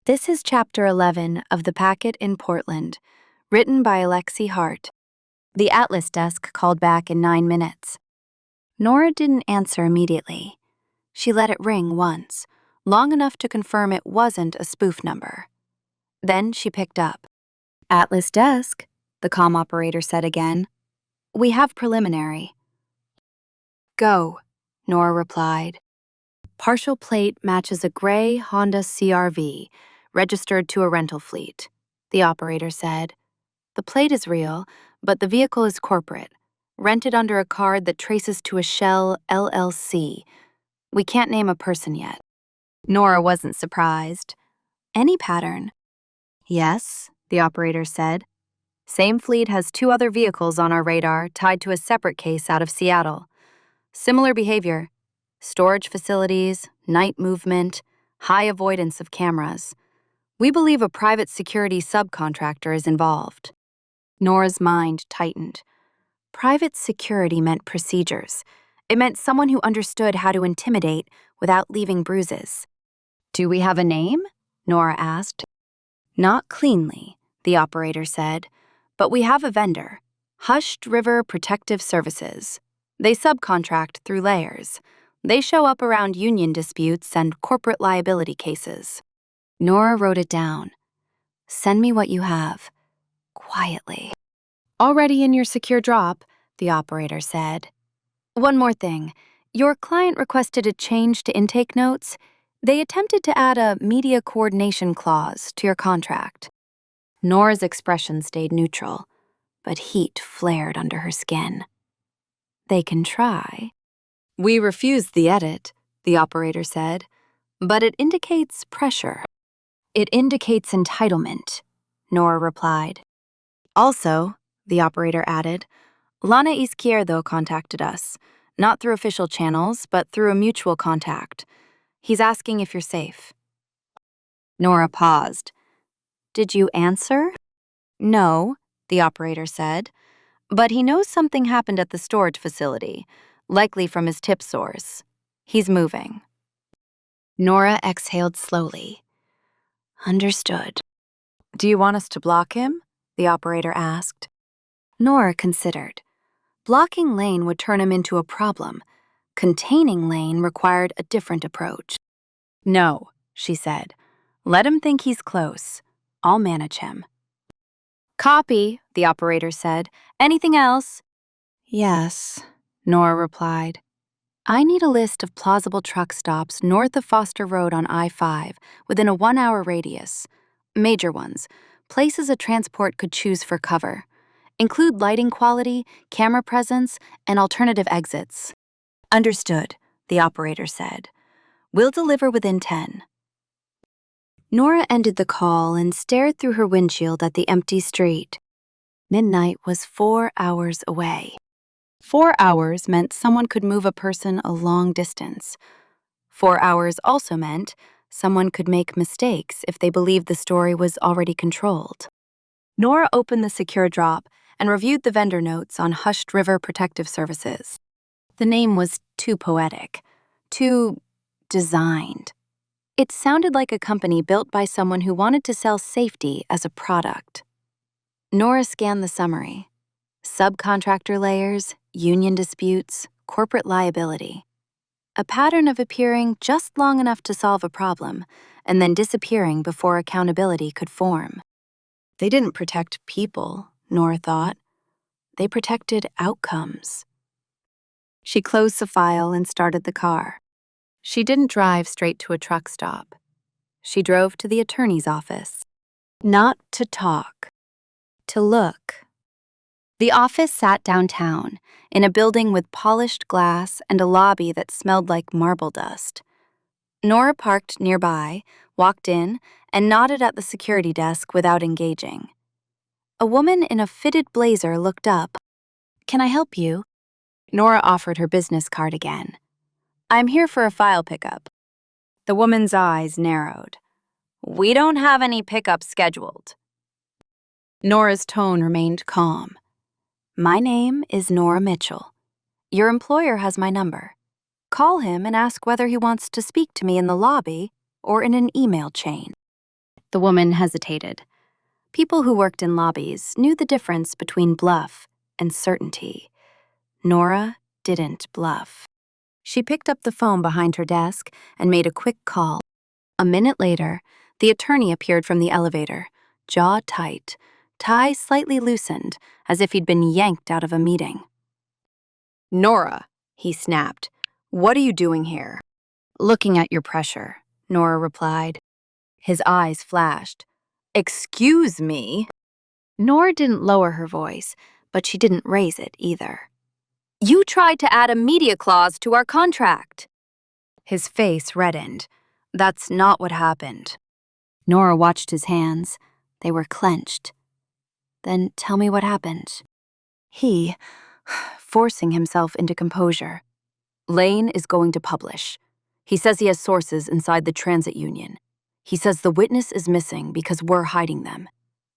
This is Chapter 11 of The Packet in Portland, written by Alexi Hart. The Atlas desk called back in 9 minutes. Nora didn't answer immediately. She let it ring once, long enough to confirm it wasn't a spoof number. Then she picked up. "Atlas desk," the comm operator said again. "We have preliminary." "Go," Nora replied. Partial plate matches a gray Honda CR-V, registered to a rental fleet, the operator said. The plate is real, but the vehicle is corporate, rented under a card that traces to a Shell LLC. We can't name a person yet. Nora wasn't surprised. Any pattern? Yes, the operator said. Same fleet has 2 other vehicles on our radar tied to a separate case out of Seattle. Similar behavior. Storage facilities, night movement, high avoidance of cameras. We believe a private security subcontractor is involved. Nora's mind tightened. Private security meant procedures. It meant someone who understood how to intimidate without leaving bruises. "Do we have a name?" Nora asked. "Not cleanly," the operator said, "but we have a vendor, Hushed River Protective Services. They subcontract through layers. They show up around union disputes and corporate liability cases." Nora wrote it down. "Send me what you have." Quietly. "Already in your secure drop," the operator said. "One more thing. Your client requested a change to intake notes. They attempted to add a media coordination clause to your contract." Nora's expression stayed neutral, but heat flared under her skin. "They can try." "We refused the edit," the operator said, "but it indicates pressure." "It indicates entitlement," Nora replied. "Also," the operator added, "Lana Izquierdo contacted us, not through official channels, but through a mutual contact. He's asking if you're safe." Nora paused. "Did you answer?" "No," the operator said, "but he knows something happened at the storage facility, likely from his tip source. He's moving." Nora exhaled slowly. "Understood." "Do you want us to block him?" the operator asked. Nora considered. Blocking Lane would turn him into a problem. Containing Lane required a different approach. "No," she said. "Let him think he's close. I'll manage him." "Copy," the operator said. "Anything else?" "Yes," Nora replied. "I need a list of plausible truck stops north of Foster Road on I-5 within a 1-hour radius. Major ones, places a transport could choose for cover. Include lighting quality, camera presence, and alternative exits." "Understood," the operator said. "We'll deliver within 10. Nora ended the call and stared through her windshield at the empty street. Midnight was 4 hours away. 4 hours meant someone could move a person a long distance. 4 hours also meant someone could make mistakes if they believed the story was already controlled. Nora opened the secure drop and reviewed the vendor notes on Hushed River Protective Services. The name was too poetic, too designed. It sounded like a company built by someone who wanted to sell safety as a product. Nora scanned the summary. Subcontractor layers, union disputes, corporate liability. A pattern of appearing just long enough to solve a problem and then disappearing before accountability could form. They didn't protect people, Nora thought. They protected outcomes. She closed the file and started the car. She didn't drive straight to a truck stop. She drove to the attorney's office. Not to talk. To look. The office sat downtown, in a building with polished glass and a lobby that smelled like marble dust. Nora parked nearby, walked in, and nodded at the security desk without engaging. A woman in a fitted blazer looked up. "Can I help you?" Nora offered her business card again. "I'm here for a file pickup." The woman's eyes narrowed. "We don't have any pickups scheduled." Nora's tone remained calm. "My name is Nora Mitchell. Your employer has my number. Call him and ask whether he wants to speak to me in the lobby or in an email chain." The woman hesitated. People who worked in lobbies knew the difference between bluff and certainty. Nora didn't bluff. She picked up the phone behind her desk and made a quick call. A minute later, the attorney appeared from the elevator, jaw tight, tie slightly loosened, as if he'd been yanked out of a meeting. "Nora," he snapped, "what are you doing here?" "Looking at your pressure," Nora replied. His eyes flashed. "Excuse me?" Nora didn't lower her voice, but she didn't raise it either. "You tried to add a media clause to our contract." His face reddened. "That's not what happened." Nora watched his hands. They were clenched. "Then tell me what happened." He, forcing himself into composure. "Lane is going to publish. He says he has sources inside the transit union. He says the witness is missing because we're hiding them.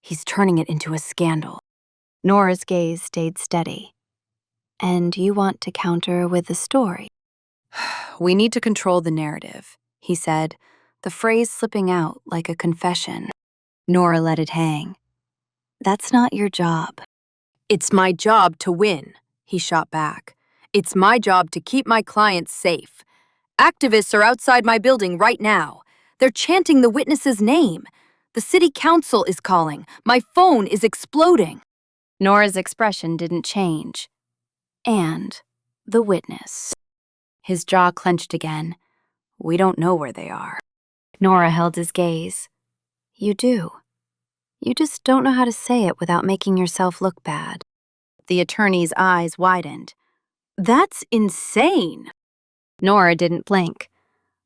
He's turning it into a scandal." Nora's gaze stayed steady. "And you want to counter with the story?" "We need to control the narrative," he said, the phrase slipping out like a confession. Nora let it hang. "That's not your job." "It's my job to win," he shot back. "It's my job to keep my clients safe. Activists are outside my building right now. They're chanting the witness's name. The city council is calling. My phone is exploding." Nora's expression didn't change. "And the witness." His jaw clenched again. "We don't know where they are." Nora held his gaze. "You do. You just don't know how to say it without making yourself look bad." The attorney's eyes widened. "That's insane." Nora didn't blink.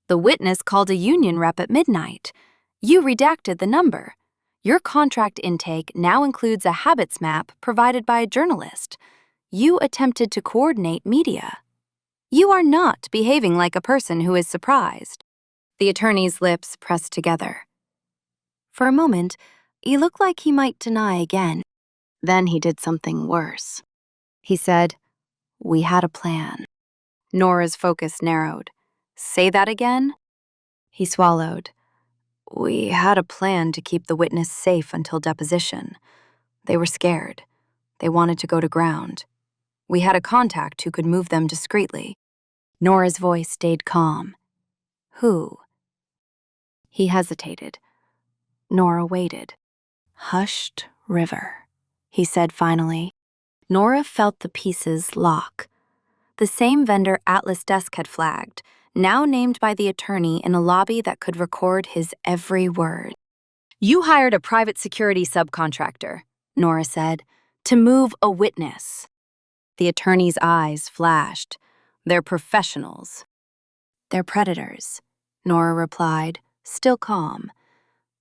"The witness called a union rep at midnight. You redacted the number. Your contract intake now includes a habits map provided by a journalist. You attempted to coordinate media. You are not behaving like a person who is surprised." The attorney's lips pressed together. For a moment, he looked like he might deny again. Then he did something worse. He said, "We had a plan." Nora's focus narrowed. "Say that again?" He swallowed. "We had a plan to keep the witness safe until deposition. They were scared. They wanted to go to ground. We had a contact who could move them discreetly." Nora's voice stayed calm. "Who?" He hesitated. Nora waited. "Hushed river," he said finally. Nora felt the pieces lock. The same vendor Atlas Desk had flagged, now named by the attorney in a lobby that could record his every word. "You hired a private security subcontractor," Nora said, "to move a witness." The attorney's eyes flashed. "They're professionals." "They're predators," Nora replied, still calm.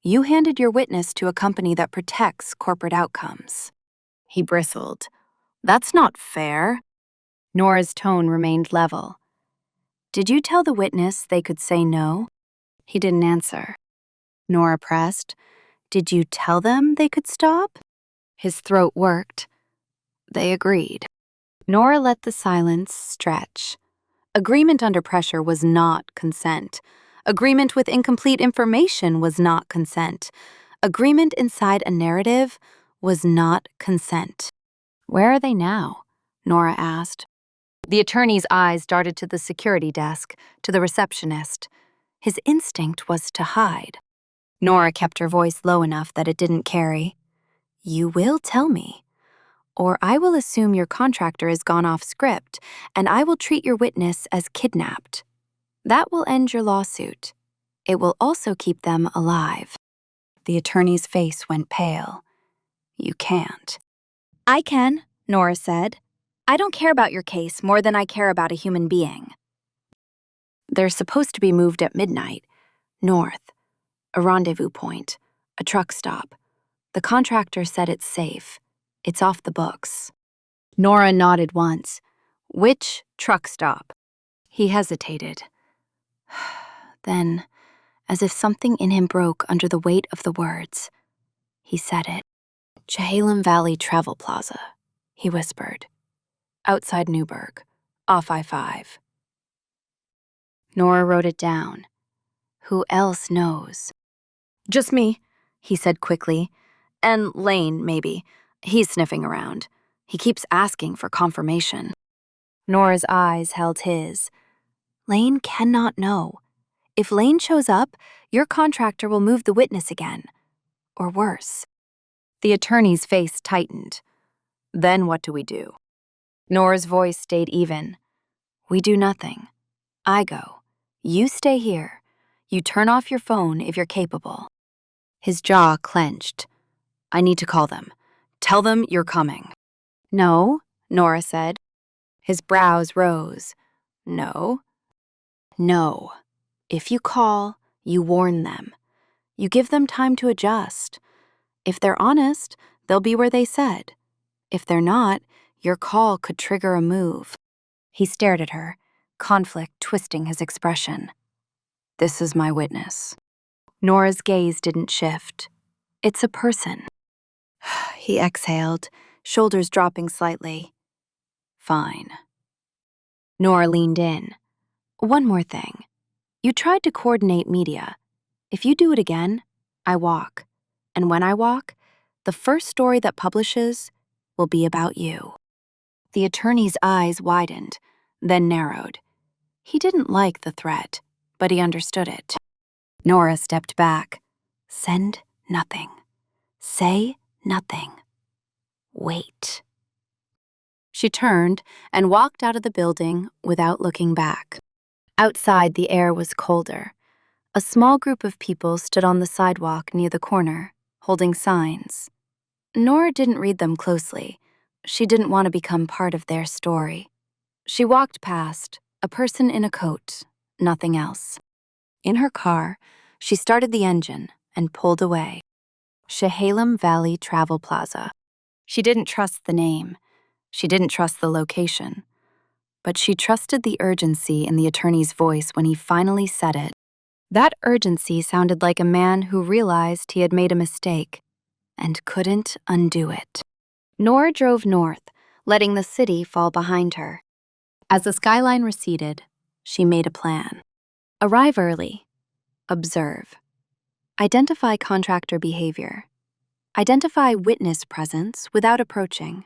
"You handed your witness to a company that protects corporate outcomes." He bristled. "That's not fair." Nora's tone remained level. "Did you tell the witness they could say no?" He didn't answer. Nora pressed. "Did you tell them they could stop?" His throat worked. They agreed. Nora let the silence stretch. Agreement under pressure was not consent. Agreement with incomplete information was not consent. Agreement inside a narrative was not consent. "Where are they now?" Nora asked. The attorney's eyes darted to the security desk, to the receptionist. His instinct was to hide. Nora kept her voice low enough that it didn't carry. "You will tell me, or I will assume your contractor has gone off script, and I will treat your witness as kidnapped. That will end your lawsuit. It will also keep them alive." The attorney's face went pale. "You can't." "I can," Nora said. "I don't care about your case more than I care about a human being." "They're supposed to be moved at midnight. North. A rendezvous point. A truck stop. The contractor said it's safe. It's off the books." Nora nodded once. "Which truck stop?" He hesitated. Then, as if something in him broke under the weight of the words, he said it. "Chehalem Valley Travel Plaza," he whispered. "Outside Newburgh, off I-5. Nora wrote it down. "Who else knows?" "Just me," he said quickly. And Lane, maybe. He's sniffing around. He keeps asking for confirmation. Nora's eyes held his. Lane cannot know. If Lane shows up, your contractor will move the witness again. Or worse. The attorney's face tightened. Then what do we do? Nora's voice stayed even. We do nothing. I go. You stay here. You turn off your phone if you're capable. His jaw clenched. I need to call them. Tell them you're coming. No, Nora said. His brows rose. No. No. If you call, you warn them. You give them time to adjust. If they're honest, they'll be where they said. If they're not, your call could trigger a move. He stared at her, conflict twisting his expression. This is my witness. Nora's gaze didn't shift. It's a person. He exhaled, shoulders dropping slightly. Fine. Nora leaned in. One more thing. You tried to coordinate media. If you do it again, I walk. And when I walk, the first story that publishes will be about you. The attorney's eyes widened, then narrowed. He didn't like the threat, but he understood it. Nora stepped back. Send nothing. Say nothing. Wait. She turned and walked out of the building without looking back. Outside, the air was colder. A small group of people stood on the sidewalk near the corner, holding signs. Nora didn't read them closely. She didn't want to become part of their story. She walked past, a person in a coat, nothing else. In her car, she started the engine and pulled away. Chehalem Valley Travel Plaza. She didn't trust the name. She didn't trust the location. But she trusted the urgency in the attorney's voice when he finally said it. That urgency sounded like a man who realized he had made a mistake and couldn't undo it. Nora drove north, letting the city fall behind her. As the skyline receded, she made a plan. Arrive early. Observe. Identify contractor behavior. Identify witness presence without approaching.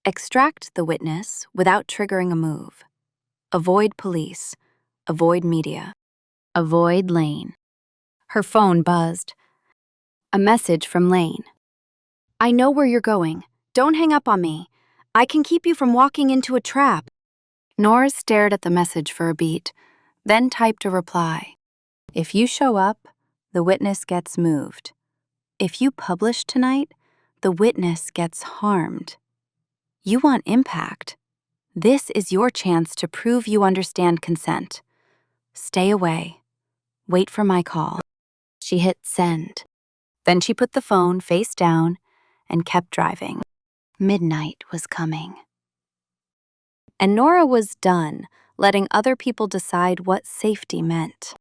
Extract the witness without triggering a move. Avoid police. Avoid media. Avoid Lane. Her phone buzzed. A message from Lane. I know where you're going. Don't hang up on me. I can keep you from walking into a trap. Nora stared at the message for a beat, then typed a reply. If you show up, the witness gets moved. If you publish tonight, the witness gets harmed. You want impact. This is your chance to prove you understand consent. Stay away. Wait for my call. She hit send. Then she put the phone face down and kept driving. Midnight was coming. And Nora was done letting other people decide what safety meant.